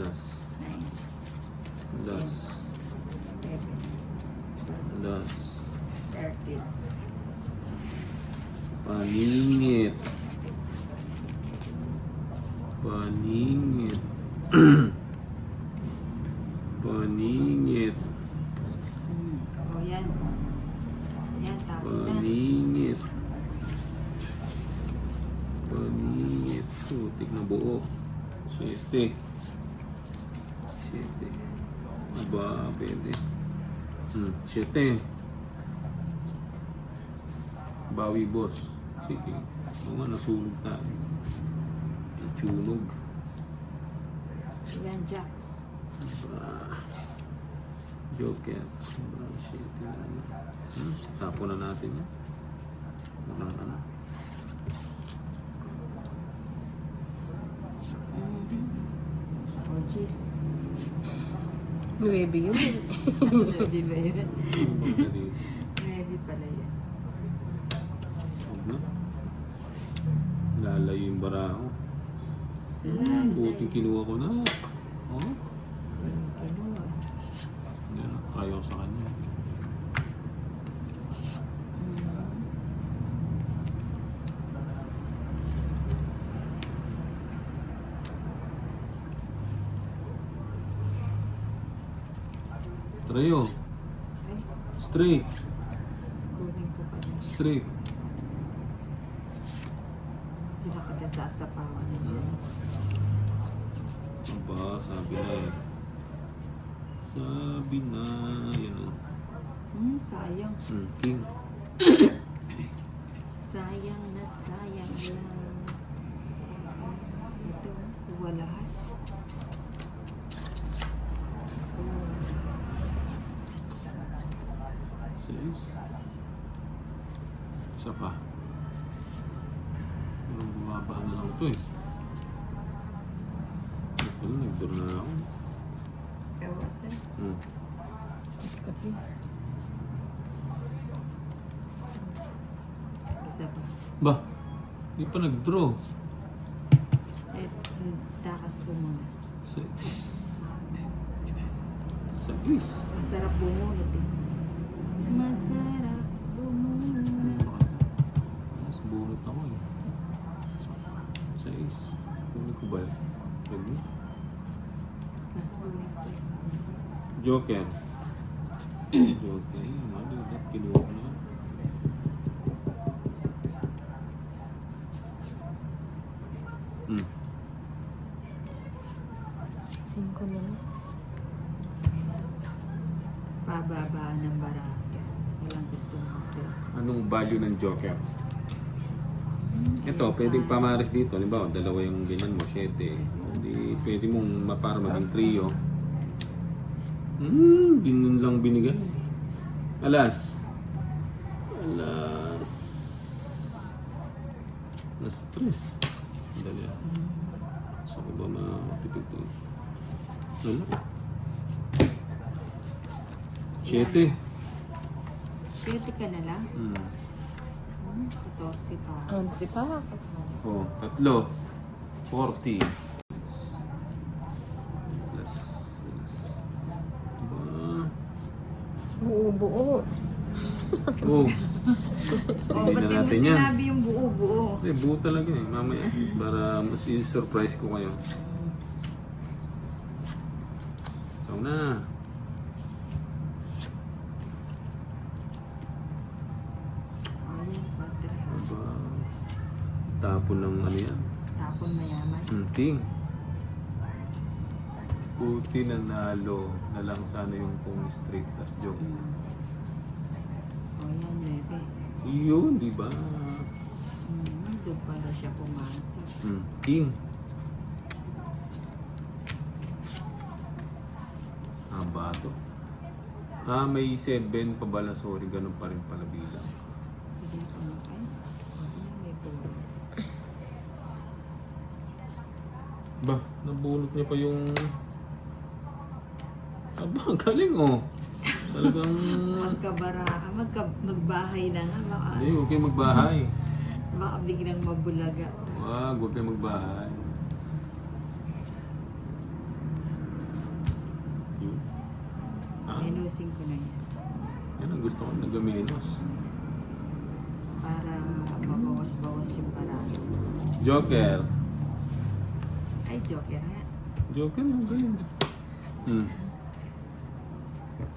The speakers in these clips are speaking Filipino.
Alas. 9, Alas. 11, Alas. 13. Paningit. Paningit. Paningit. O yan. Yan, tapon na. Paningit. Paningit. Sutik na buo. 7. 7. Aba, pwede. 7. Bawi, boss. Sige. O nga, nasulog tayo. Natsunog. Yan, Jack. Joker. Tapo na natin yan. Walang ano. Oh, jeez. 9 yun. Ready ba yun? Dali. Ready pala yun. Huwag na. Lalayo yung baraho. Buti kinuha ko na. Oh. Kinuha. Yan, try ako sa kanya. Trayo. Ay, Straight. kunin ko pala. Straight. Hindi na kita sasapawan nito. Aba, sabi na eh. Sabi na, yun o. Sayang. King. Sayang na sayang lang. Ito, kuha lahat. Sis. Isa pa. Pero bumaba na lang ito eh. Ito na, nagduro na ako. Ewasan. Diskapi. Isa pa. Ba? Di pa nag-draw. Eh, takas ko muna. Sais. Sais. Masarap bumunot eh. Masarap bumunot. Mas bunot ako eh. Sais. Kunin ko ba yun? Huwag na. Mas bunot eh. Joker. Joker. Yun, ano yun? Kinuha ko na. Hmm. 5 lang. Pababa ng barata. Walang gusto magtira. Anong value ng Joker? Ito, pwedeng pamaris dito. Halimbawa, dalawa yung ganyan mo, 7. Hindi, pwede mong para maging trio. Ganun lang binigay. Alas. Alas. Na-stress. Dali ah. Gusto ko ba matipid to? Ano? 7. 7 ka na lang? 14 pa. 11 pa. Oh, 3. 40. Plus 6. Buo-buo. Oh. Oh, Hindi ba't na mo natin yan. sinabi yung buo-buo? Hindi, buo talaga eh. Mamaya. Para mas i-surprise ko kayo. So na. Oh, yan, 4. Aba. Tapon ng ano yan. Tapon mayaman. King. Puti na nalo na lang sana yung kung straight plus joke. Oh, yan, 9. Yun, di ba? Doon pala siya pumasok. King. Ba to? May 7 pa bala. Sorry, ganun pa rin pala bilang. Sige, kumakay. Yan, may puro. Ba, nabunot niya pa yung... Aba, galing oh. Talagang... Magbahay na nga. Hindi, huwag kayo magbahay. Baka biglang mabulaga. Huwag kayo magbahay. ayusin ko na yan. Yan ang gusto ko, nagaminos. Para mabawas-bawas yung barato. Joker. Ay, joker nga. Joker yung ganyan.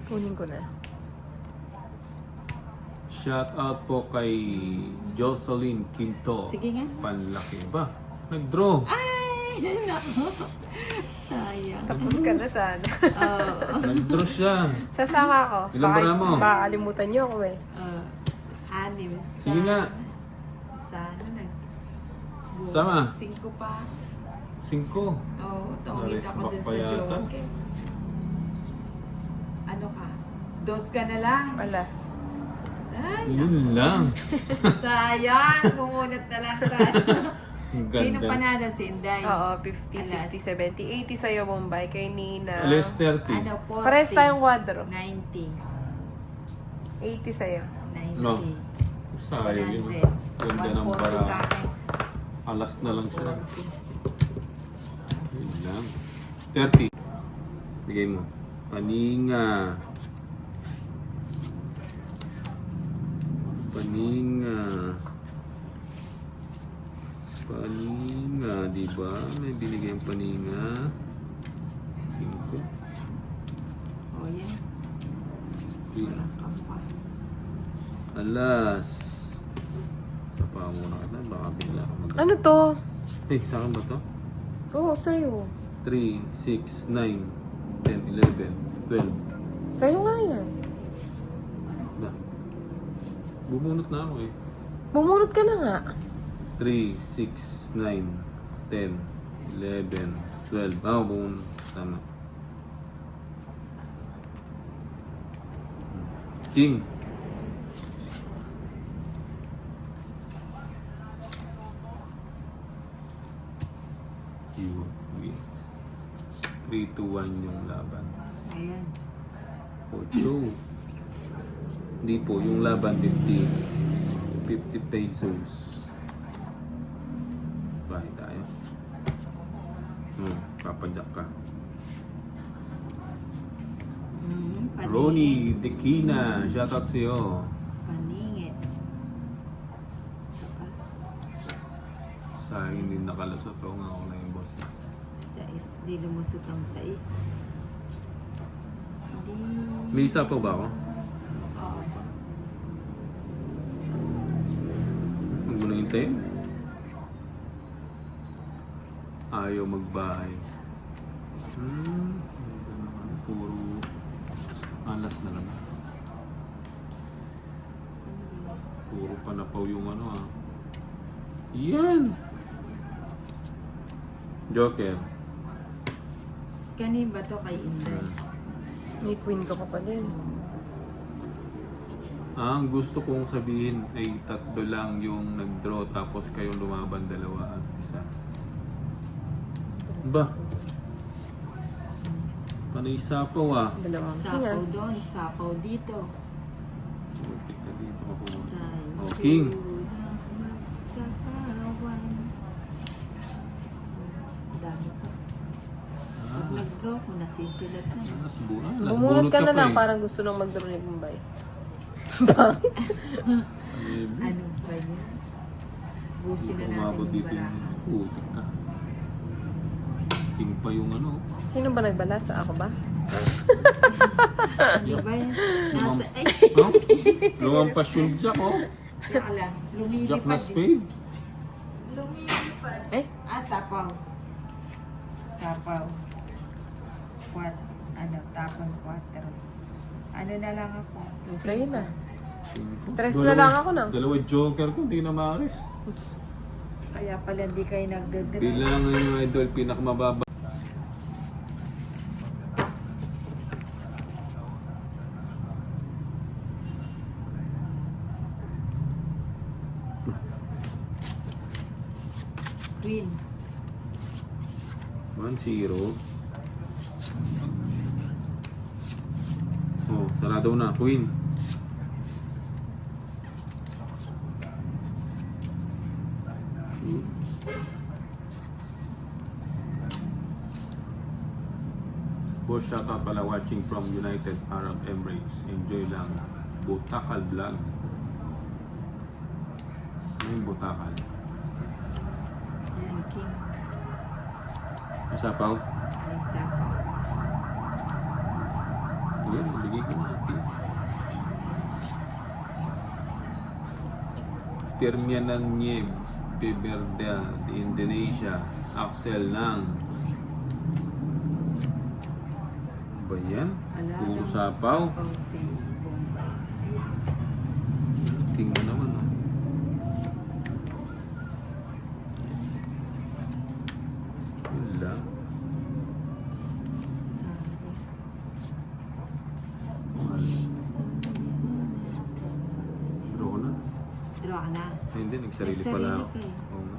Kunin ko na. Shout out po kay Jocelyn Quinto. Sige nga. Panlaki ba? Nag-draw. Ay, nako. Sayang. Tapos ka na sana. Oo. Nag-draw siya. Sasama ko. Ilan bara mo? Baka kalimutan niyo ako eh. Anim. Sige nga. Sa ano na? Sama. 5 pa. 5. Oo, tawagin Naris ako back dun pa sa yata. joker. Ano ka? 2 ka na lang. Alas. Ay, Yun lang. sayang. Kumunot na lang sa Ang Sino ganda. panalo? Si Inday? Oo, 50, Alas. 60, 70, 80 sa'yo, Bombay. Kay Nina. Alas 30. Ano, 40. Pares tayong kwadro. 90. 80 sa'yo. 90. No. Sayang yun. 100. Ganda ng 140 para. sa akin. Alas na lang siya. 40. Yun lang. 30. Bigay mo. Paninga. Paninga. Paninga, di ba? May binigay ang paninga. 5. O yan. Walang kampan. Alas. Sa pa muna ka na. Baka bigla ka mag... Ano to? Eh, sa akin ba to? Oo, sa'yo. 3, 6, 9, 10, 11, 12. Sa'yo nga yan. Na. Bumunot na ako eh. Bumunot ka na nga. 3, 6, 9, 10, 11, 12. Ah, bumunot. Tama. King. You win. 3 to 1 yung laban. Ayan. 8. Hindi po, yung laban 50. 50 pesos. Bahay tayo. Papadyak ka. Paningit. Ronnie Dekina, shoutout sa'yo. Paningit. Saka, Sayang hindi nakalusot. Oo nga ako na yung boss. 6. Di lumusot ang 6. Di... May isa pa ba ako? Oo. Huwag mo na hintayin. Ayaw magbahay. Puro alas na lang. Puro panapaw yung ano ah. Yan! Joker. Kanin ba to kay Inday? May queen ka pa pala eh. Ang gusto kong sabihin ay 3 lang yung nag-draw tapos kayong lumaban 2 at 1. Ba? Panay sapaw ah. Dalawang Sapaw king doon, sapaw dito. Lupit ka dito ka pumunta. Tayo Oh, king. magsapawan. Dami pa. Pag nag-draw ko, nasisilat na. Alas buwan. Bumunot ka na lang, eh. parang gusto nang mag-draw ni Bombay. Ano ba yun? Busin na natin Umabot yung dito barahan. yung putik ka. King pa yung ano. Sino ba nagbalasa? Ako ba? Ano ba yan? Nasa, ay, Oh? Lumampas yung jack oh. Teka lang. Jack na Lumilipad. spade. Lumilipad. Eh? Sapaw. Sapaw. Tapon 4. Ano na lang ako? Sa'yo na. Cinco. Tres na lang ako na. 2 joker ko, hindi na maaris. Kaya pala hindi kayo nagdadrive. Bilangan yung idol, pinakamababa. Queen. 1-0. Oh, sarado na. Queen. Boss, shoutout pala watching from United Arab Emirates. Enjoy lang. Butakal vlog. Ano yung Butakal? Ayan, King. Isapaw? May sapaw. Ayan, mabigay ko na. Tirmianan Nieb, Piberda, Indonesia, Axel Lang. Ba yan? Puro sapaw. Sapaw si Bombay. Tingnan naman. Oh. Wala. Draw ko na. Draw ka na. Ay, hindi, nagsarili Nagsarili pala ako. ka eh. Oo nga.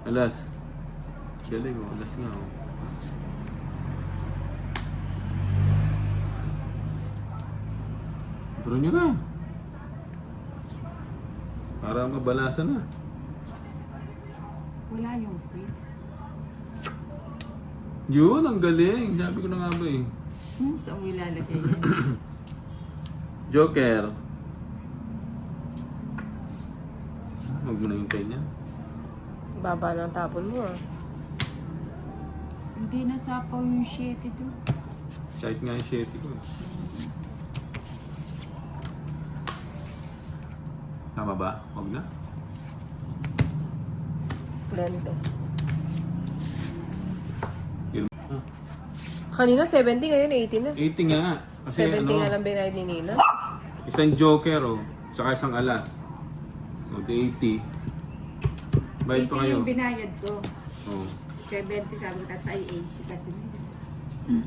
Alas. Galing oh, alas nga oh. Draw nyo na. Para mabalasan na. Wala yung free. Yun, ang galing. Sabi ko na nga ba eh. Saan mo ilalagay yan? Joker. Huwag mo na yung niya. Baba ng tapon mo ah. Hindi na sapaw yung shit ito. Kahit nga yung shitty ko. Tama ba? Huwag na. 20. Ah, Kanina 70, ngayon 80 na. 80 nga. Kasi 70 ano, nga lang binayad ni Nina. isang joker oh. Saka isang alas. O, di 80. Bayad pa 80 kayo. yung binayad ko. Oh. 70 sabi ko, tapos ay 80 kasi.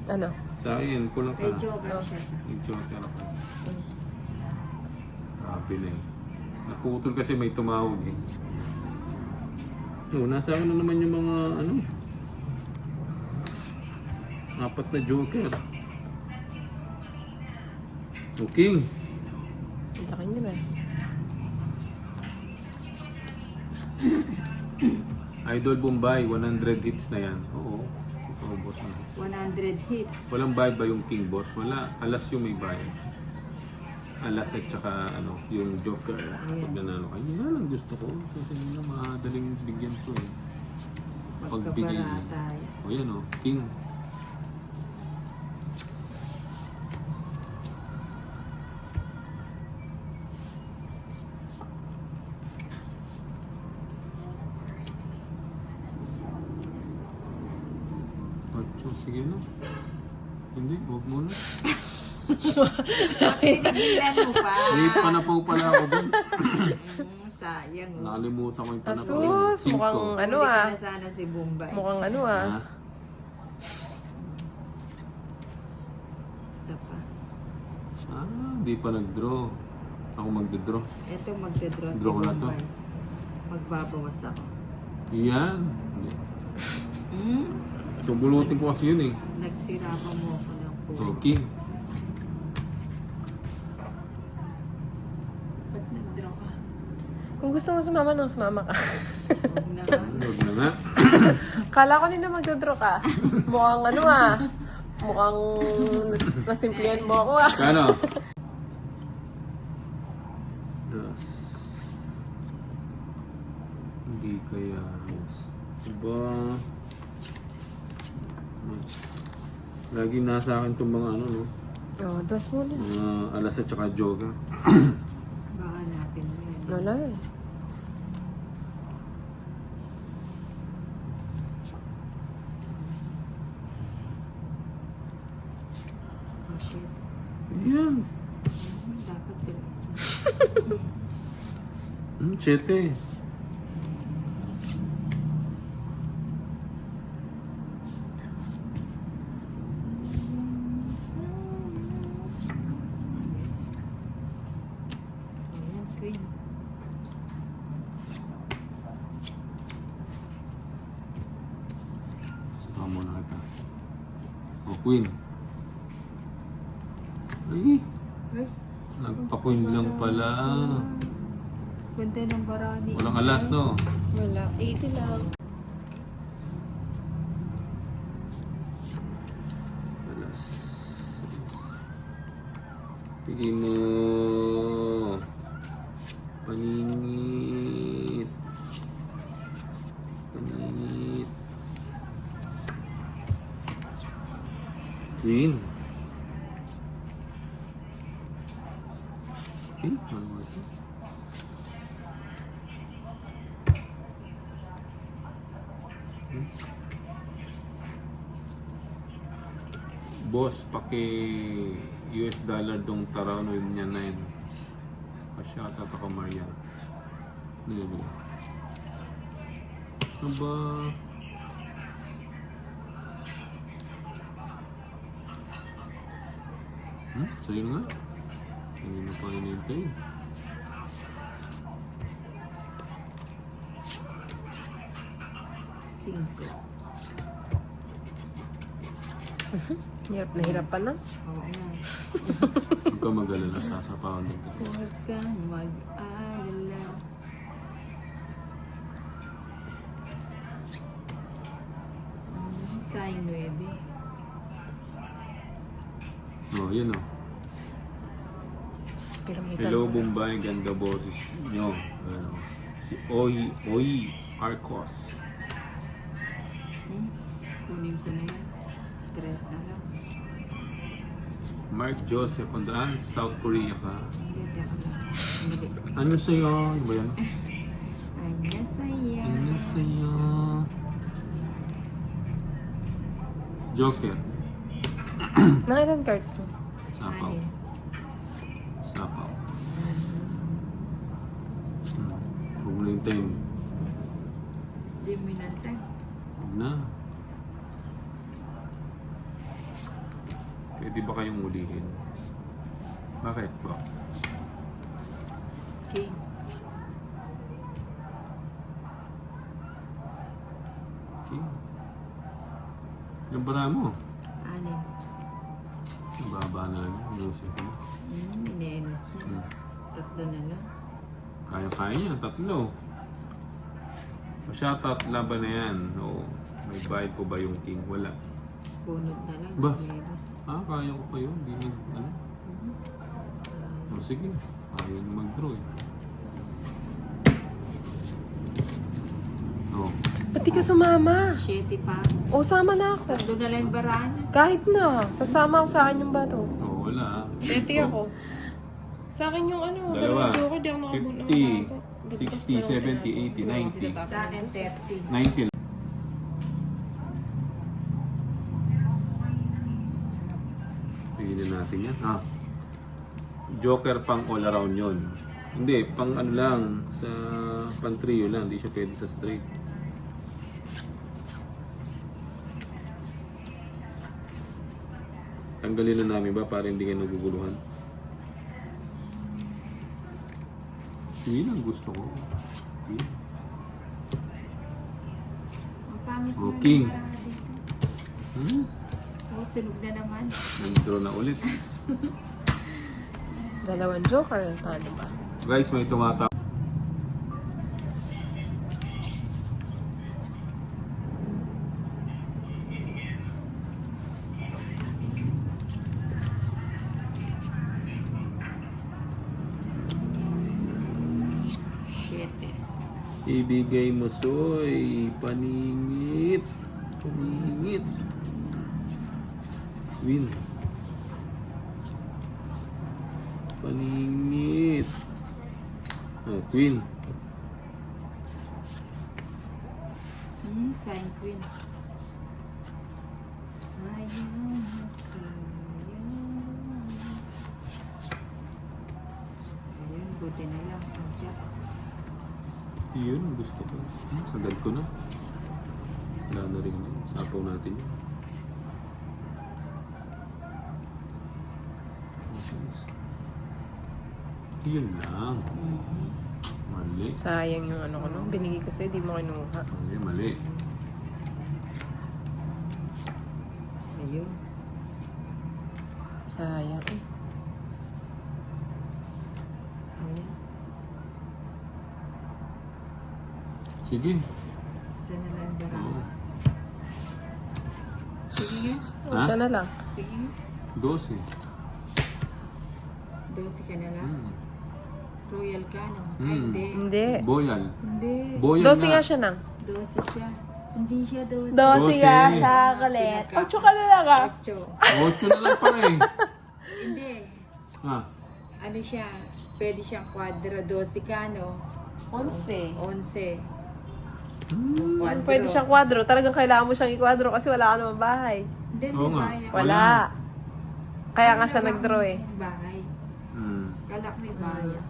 Ano? Sa akin, kulang ka. May joker Oh. siya. Yung joker ako. Grabe na eh. Naputol kasi may tumawag eh. So, nasa akin na naman yung mga ano. 4 na joker. Okay. Sa kanya na. Idol Bombay, 100 hits na yan. Oo. Ito, boss na. 100 hits. Walang bayad ba yung king boss? Wala. Alas yung may bayad. Alas at saka ano, yung joker. Pag nanalo ka, yan ang gusto ko. Kasi yun na madaling bigyan ko eh. Pagbigay. Magkabarata. O yan o, king. Ocho, sige na. Hindi, huwag muna. Pinagilan mo pa. Dito ka na po pala ako dun. Sayang. Oh. Nakalimutan ko yung Asus, panapin. mukhang ano Ulit ah. na sana si Bombay. Mukhang ano ah. Ha? Isa pa. Di pa nag-draw. Ako mag-draw. Ito magdedraw si Draw ko na to. Bombay. Magbabawas ako. Yan. Hmm? Tubulutin ko kasi yun eh. Nagsira pa mo ako ng puso. Okay. Ba't nag-draw ka? Kung gusto mo sumama nang sumama ka. Huwag na nga. Huwag na nga. Kala ko nina magdodraw ka. Mukhang ano ah. Mukhang nasimplihan mo ako ah. Kano? Yes. Hindi kaya. Diba? Lagi nasa akin itong mga ano, no? Oh, das mo na. Mga alas at saka joga. Baka hanapin mo yan. Wala eh. Oh shit. Yan. Dapat yung isa. Chete. Ayan, queen. Saka muna kita. O, queen. Ay, Ay, nagpa-queen lang pala. Ganda ng barani. Walang alas, no? Wala. 80 lang. Alas. Sige mo. Paningit. Paningit. Queen. Queen? Ano ba ito? Boss, US dollar dong Tarano yun niya na yun. Pasyata pa ka Maria. Nilo. Aba. Sa'yo nga. Hindi na pa hinintay. Cinco. Hirap na hirap pa na. Oo nga. Huwag ka mag-alala, sasapawan din ka. Huwag kang mag-alala. Sayang 9. Oh, yun oh. Pero may Hello, isang- Bombay. Ganda boses nyo. Ano, si Oy Arcos. Kunin ko na yan. 3 na lang. Mark Joseph Ondran, South Korea ka. Hindi, teka lang. Hindi. Ano sa'yo? Ano ba yan? Anya saya. Ano sa'yo? Joker. Nakailan cards mo? Sapaw. Anim. Sapaw. Huwag mo na yung time. Dominante. Huwag na. Pwede ba kayong ulihin? Bakit po? King. Okay. Yung bara mo. 6. Ang baba na lang. Inusin ko na. Inenos na. 3 na lang. Kaya-kaya niya. 3. Masyatat laban na yan. Oo. May bayad po ba yung king? Wala. Bunot na lang. Ba? Menos. Kaya ko pa yun. Hindi na, ano? O sige. Ayaw na mag-draw eh. Oo. Ba't di ka sumama? 7 pa. O, sama na ako. 3 na lang yung barani. Kahit na. Sasama ako sa akin yung bato. Oo, wala. 30 ako. Sa akin yung ano, Dalawa. dalawang joker, di ako nakabunod. 50, 60, 70, 80, 90. Sa akin 30. 90 lang. Tingnan natin yan. Joker pang all around yon. Hindi, pang ano lang, sa pang trio lang, hindi siya pwede sa straight. Tanggalin na namin ba para hindi kayo naguguluhan? Yun ang gusto ko. Yun. Ang pangit Oh, na king. ng barani dito. Oh, sunog na naman. Nag-draw na ulit. Dalawang joker, ano ba? Guys, may tumatawag. Ibigay mo, Soy. Paningit. Paningit. Win. Paningit. Oh, Queen. Sign queen. Sayang, sayang. Ayun, buti na lang. Ang jack. Yun, gusto ko. Sagad ko na. Wala na rin yun. Sapaw natin yun. Yun lang. Mali. Sayang yung ano ko no. Binigay ko sa'yo, di mo kinuha. Mali, mali. Ayun. Sayang eh. Ayun. Sige. Isa na lang bara. Oo. Sige nga. O, siya na lang. Sige nga. 12. 12 ka na lang. Hmm. Royal ka, no? Ay, Mm. hindi. Hindi. Boyal. Hindi. Boyal 12 nga siya nang. 12 siya. Hindi siya 12. 12 nga siya, Kalit. 8 ka na lang ah. 8. 8 na lang pala eh. Hindi. Ah. Ano siya? Pwede siyang kwadro. 12 ka, no? 11. 11. Kung pwede siyang kwadro, talagang kailangan mo siyang ikwadro kasi wala ka naman bahay. Hindi, Oo nga. bayan. Wala. Kaya nga siya nag-draw eh. Bahay. Hmm. Kala ko may bayan.